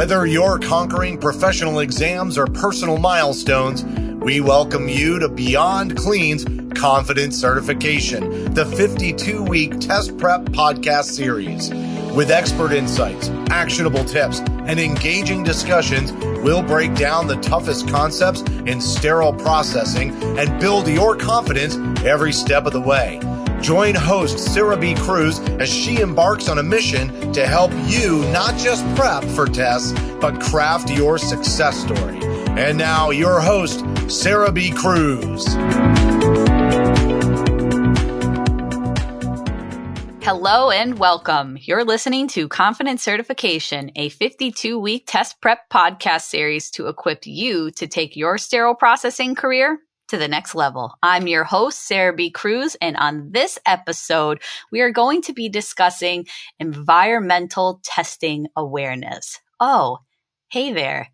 Whether you're conquering professional exams or personal milestones, we welcome you to Beyond Clean's Confidence Certification, the 52-week test prep podcast series. With expert insights, actionable tips, and engaging discussions, we'll break down the toughest concepts in sterile processing and build your confidence every step of the way. Join host Sarah B. Cruz as she embarks on a mission to help you not just prep for tests, but craft your success story. And now your host, Sarah B. Cruz. Hello and welcome. You're listening to Confidence Certification, a 52-week test prep podcast series to equip you to take your sterile processing career to the next level. I'm your host, Sarah B. Cruz, and on this episode, we are going to be discussing environmental testing awareness. Oh, hey there.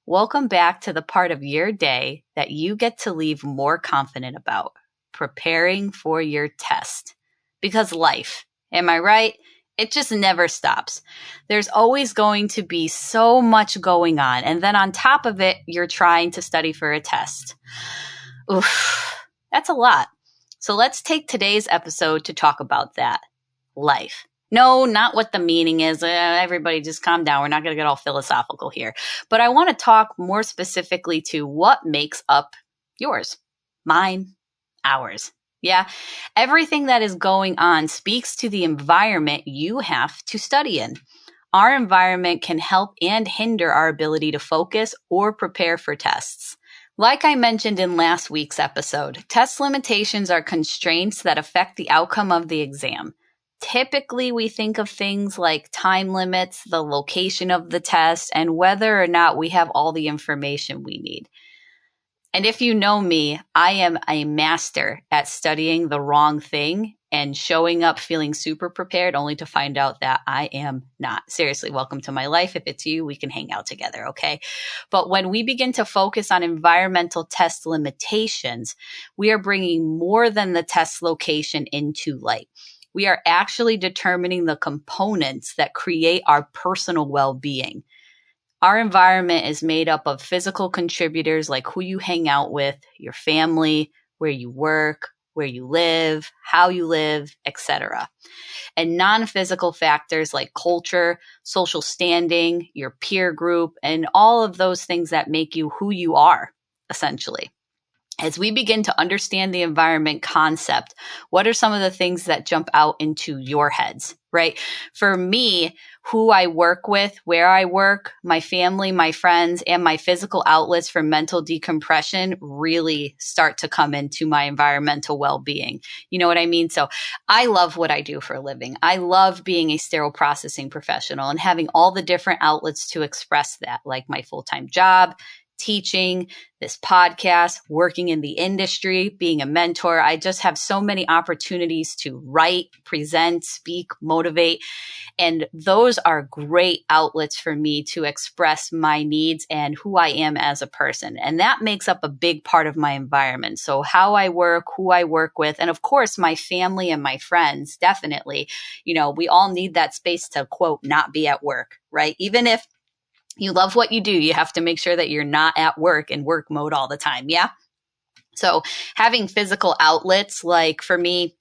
Welcome back to the part of your day that you get to leave more confident about, preparing for your test. Because life, am I right? It just never stops. There's always going to be so much going on. And then on top of it, you're trying to study for a test. Oof, that's a lot. So let's take today's episode to talk about that. Life. No, not what the meaning is. Everybody just calm down. We're not going to get all philosophical here. But I want to talk more specifically to what makes up yours, mine, ours. Yeah, everything that is going on speaks to the environment you have to study in. Our environment can help and hinder our ability to focus or prepare for tests. Like I mentioned in last week's episode, test limitations are constraints that affect the outcome of the exam. Typically, we think of things like time limits, the location of the test, and whether or not we have all the information we need. And if you know me, I am a master at studying the wrong thing and showing up feeling super prepared only to find out that I am not. Seriously, welcome to my life. If it's you, we can hang out together, okay? But when we begin to focus on environmental test limitations, we are bringing more than the test location into light. We are actually determining the components that create our personal well-being. Our environment is made up of physical contributors like who you hang out with, your family, where you work, where you live, how you live, etc. And non-physical factors like culture, social standing, your peer group, and all of those things that make you who you are, essentially. As we begin to understand the environment concept, what are some of the things that jump out into your heads, right? For me, who I work with, where I work, my family, my friends, and my physical outlets for mental decompression really start to come into my environmental well-being. You know what I mean? So I love what I do for a living. I love being a sterile processing professional and having all the different outlets to express that, like my full-time job, teaching, this podcast, working in the industry, being a mentor. I just have so many opportunities to write, present, speak, motivate. And those are great outlets for me to express my needs and who I am as a person. And that makes up a big part of my environment. So how I work, who I work with, and of course, my family and my friends, definitely. You know, we all need that space to, quote, not be at work, right? Even if you love what you do, you have to make sure that you're not at work in work mode all the time. Yeah. So having physical outlets, like for me,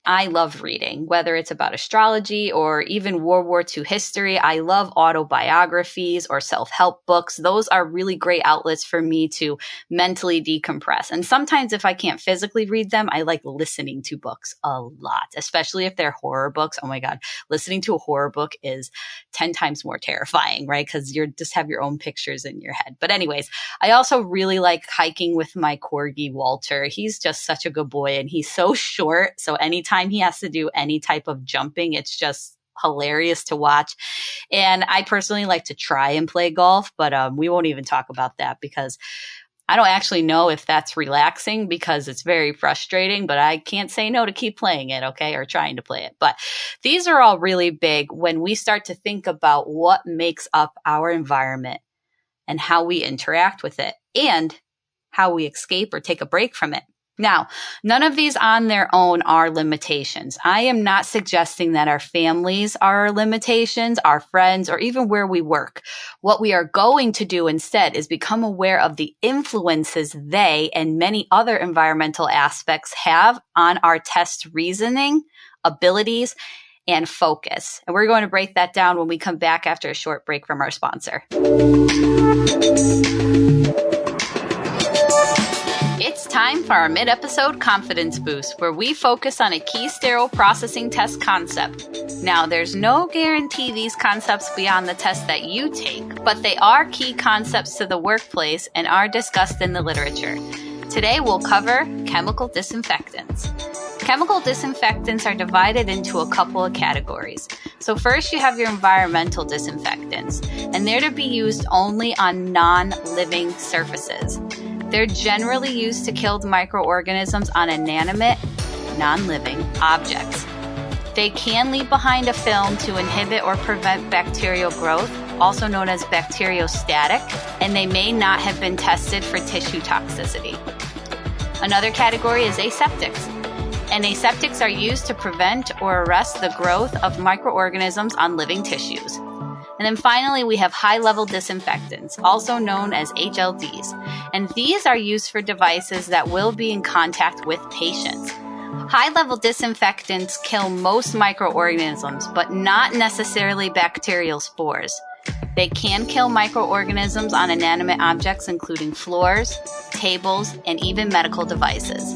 I love reading, whether it's about astrology or even World War II history. I love autobiographies or self-help books. Those are really great outlets for me to mentally decompress. And sometimes if I can't physically read them, I like listening to books a lot, especially if they're horror books. Oh my God, listening to a horror book is 10 times more terrifying, right? Because you just have your own pictures in your head. But anyways, I also really like hiking with my corgi, Walter. He's just such a good boy and he's so short. So anytime he has to do any type of jumping, it's just hilarious to watch. And I personally like to try and play golf, but we won't even talk about that because I don't actually know if that's relaxing because it's very frustrating, but I can't say no to keep playing it, okay, or trying to play it. But these are all really big when we start to think about what makes up our environment and how we interact with it and how we escape or take a break from it. Now, none of these on their own are limitations. I am not suggesting that our families are limitations, our friends, or even where we work. What we are going to do instead is become aware of the influences they and many other environmental aspects have on our test reasoning, abilities, and focus. And we're going to break that down when we come back after a short break from our sponsor. It's time for our mid-episode confidence boost, where we focus on a key sterile processing test concept. Now, there's no guarantee these concepts beyond the test that you take, but they are key concepts to the workplace and are discussed in the literature. Today, we'll cover chemical disinfectants. Chemical disinfectants are divided into a couple of categories. So first, you have your environmental disinfectants, and they're to be used only on non-living surfaces. They're generally used to kill microorganisms on inanimate, non-living objects. They can leave behind a film to inhibit or prevent bacterial growth, also known as bacteriostatic, and they may not have been tested for tissue toxicity. Another category is aseptics. And aseptics are used to prevent or arrest the growth of microorganisms on living tissues. And then finally, we have high-level disinfectants, also known as HLDs. And these are used for devices that will be in contact with patients. High-level disinfectants kill most microorganisms, but not necessarily bacterial spores. They can kill microorganisms on inanimate objects, including floors, tables, and even medical devices.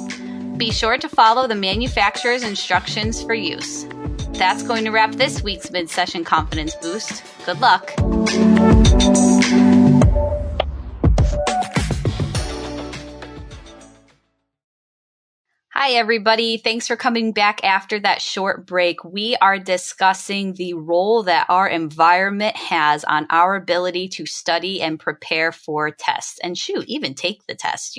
Be sure to follow the manufacturer's instructions for use. That's going to wrap this week's mid-session confidence boost. Good luck. Hi, everybody. Thanks for coming back after that short break. We are discussing the role that our environment has on our ability to study and prepare for tests and even take the test,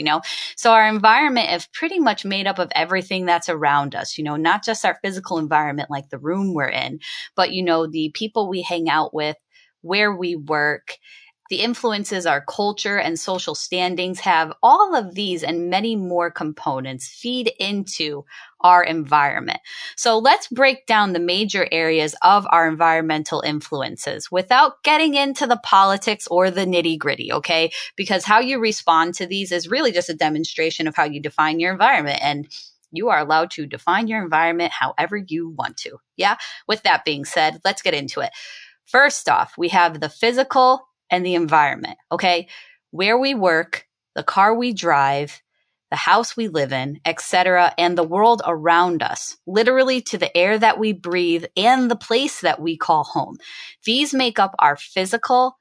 So our environment is pretty much made up of everything that's around us, not just our physical environment like the room we're in, but, the people we hang out with, where we work. The influences our culture and social standings have. All of these and many more components feed into our environment. So let's break down the major areas of our environmental influences without getting into the politics or the nitty-gritty, okay? Because how you respond to these is really just a demonstration of how you define your environment, and you are allowed to define your environment however you want to. Yeah? With that being said, let's get into it. First off, we have the physical and the environment, okay? Where we work, the car we drive, the house we live in, etc., and the world around us, literally to the air that we breathe and the place that we call home. These make up our physical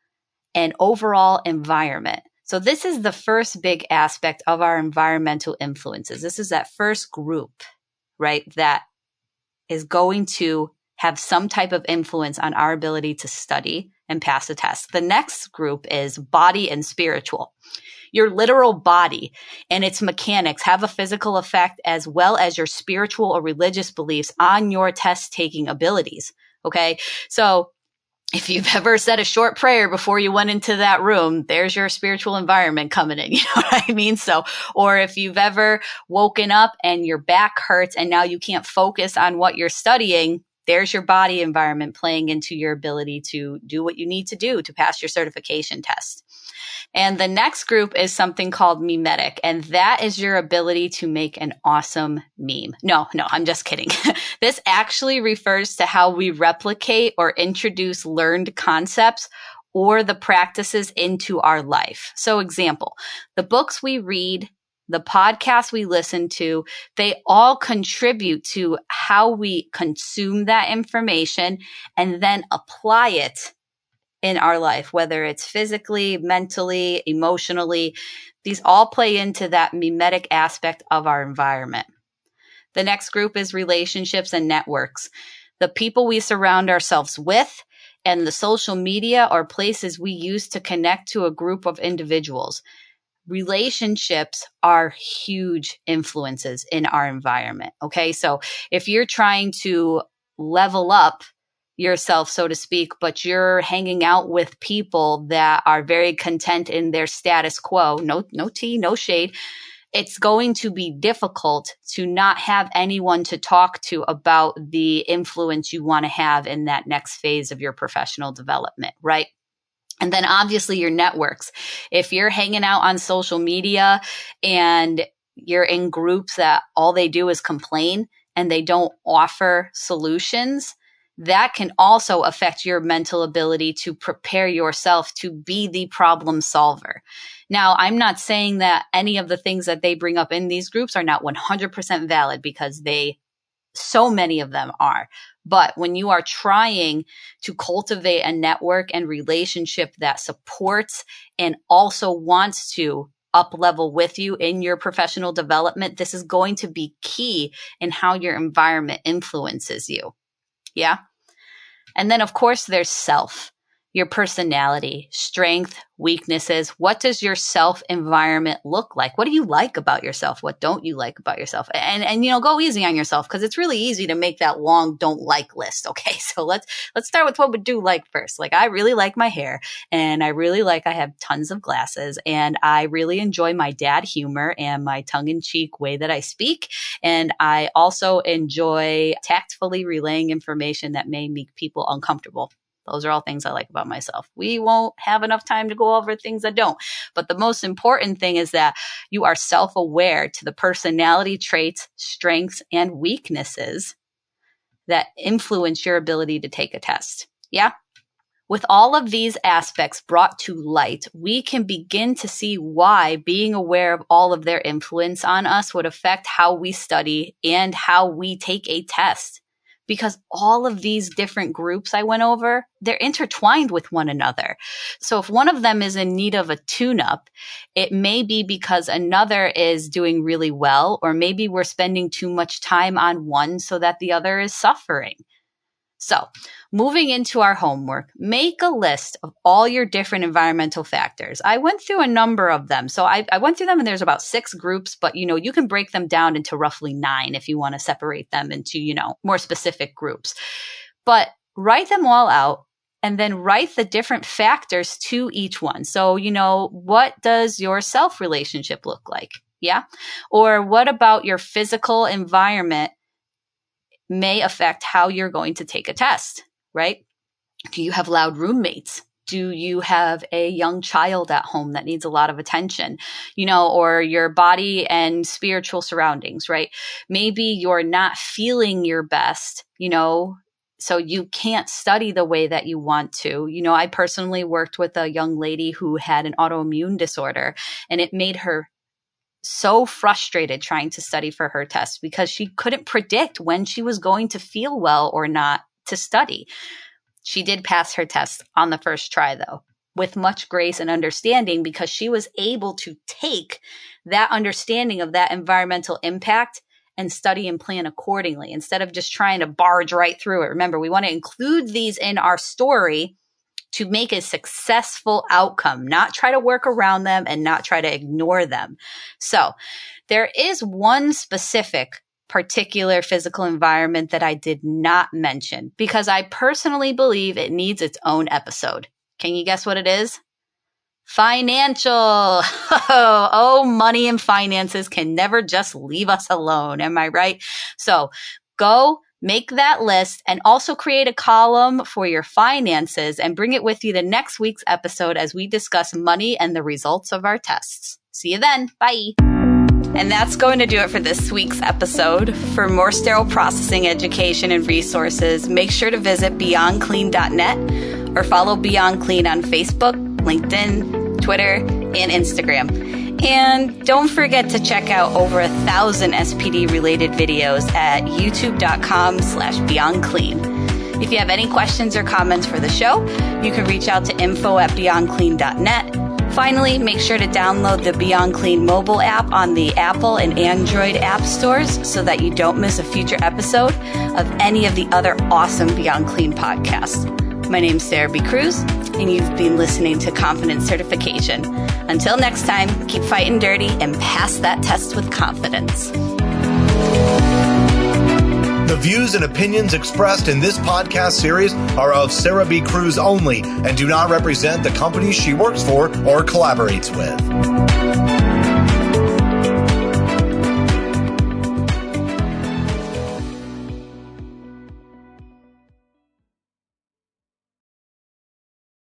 and overall environment. So this is the first big aspect of our environmental influences. This is that first group, right, that is going to have some type of influence on our ability to study and pass a test. The next group is body and spiritual. Your literal body and its mechanics have a physical effect as well as your spiritual or religious beliefs on your test-taking abilities, okay? So if you've ever said a short prayer before you went into that room, there's your spiritual environment coming in, you know what I mean? So, or if you've ever woken up and your back hurts and now you can't focus on what you're studying, there's your body environment playing into your ability to do what you need to do to pass your certification test. And the next group is something called mimetic, and that is your ability to make an awesome meme. No, I'm just kidding. This actually refers to how we replicate or introduce learned concepts or the practices into our life. So example, the books we read, the podcasts we listen to, they all contribute to how we consume that information and then apply it in our life, whether it's physically, mentally, emotionally. These all play into that mimetic aspect of our environment. The next group is relationships and networks. The people we surround ourselves with and the social media or places we use to connect to a group of individuals. Relationships are huge influences in our environment. Okay. So if you're trying to level up yourself, so to speak, but you're hanging out with people that are very content in their status quo, no tea, no shade, it's going to be difficult to not have anyone to talk to about the influence you want to have in that next phase of your professional development, right? And then obviously your networks. If you're hanging out on social media and you're in groups that all they do is complain and they don't offer solutions, that can also affect your mental ability to prepare yourself to be the problem solver. Now, I'm not saying that any of the things that they bring up in these groups are not 100% valid, because so many of them are. But when you are trying to cultivate a network and relationship that supports and also wants to up level with you in your professional development, this is going to be key in how your environment influences you. Yeah. And then, of course, there's self, your personality, strength, weaknesses. What does your self environment look like? What do you like about yourself? What don't you like about yourself? And go easy on yourself, because it's really easy to make that long don't like list. Okay, so let's start with what we do like first. Like, I really like my hair, and I really like I have tons of glasses, and I really enjoy my dad humor and my tongue-in-cheek way that I speak. And I also enjoy tactfully relaying information that may make people uncomfortable. Those are all things I like about myself. We won't have enough time to go over things I don't. But the most important thing is that you are self-aware to the personality traits, strengths, and weaknesses that influence your ability to take a test. Yeah? With all of these aspects brought to light, we can begin to see why being aware of all of their influence on us would affect how we study and how we take a test. Because all of these different groups I went over, they're intertwined with one another. So if one of them is in need of a tune-up, it may be because another is doing really well, or maybe we're spending too much time on one so that the other is suffering. So moving into our homework, make a list of all your different environmental factors. I went through a number of them. So I went through them, and there's about 6 groups, but you can break them down into roughly 9 if you want to separate them into, more specific groups. But write them all out, and then write the different factors to each one. So, what does your self relationship look like? Yeah. Or what about your physical environment may affect how you're going to take a test, right? Do you have loud roommates? Do you have a young child at home that needs a lot of attention, or your body and spiritual surroundings, right? Maybe you're not feeling your best, so you can't study the way that you want to. I personally worked with a young lady who had an autoimmune disorder, and it made her so frustrated trying to study for her test because she couldn't predict when she was going to feel well or not to study. She did pass her test on the first try, though, with much grace and understanding, because she was able to take that understanding of that environmental impact and study and plan accordingly instead of just trying to barge right through it. Remember, we want to include these in our story to make a successful outcome, not try to work around them and not try to ignore them. So there is one specific particular physical environment that I did not mention because I personally believe it needs its own episode. Can you guess what it is? Financial. Oh, money and finances can never just leave us alone. Am I right? So go make that list and also create a column for your finances and bring it with you to next week's episode as we discuss money and the results of our tests. See you then. Bye. And that's going to do it for this week's episode. For more sterile processing education and resources, make sure to visit beyondclean.net or follow Beyond Clean on Facebook, LinkedIn, Twitter, and Instagram. And don't forget to check out over 1,000 SPD-related videos at youtube.com/beyondclean. If you have any questions or comments for the show, you can reach out to info@beyondclean.net. Finally, make sure to download the Beyond Clean mobile app on the Apple and Android app stores so that you don't miss a future episode of any of the other awesome Beyond Clean podcasts. My name's Sarah B. Cruz, and you've been listening to Confidence Certification. Until next time, keep fighting dirty and pass that test with confidence. The views and opinions expressed in this podcast series are of Sarah B. Cruz only and do not represent the companies she works for or collaborates with.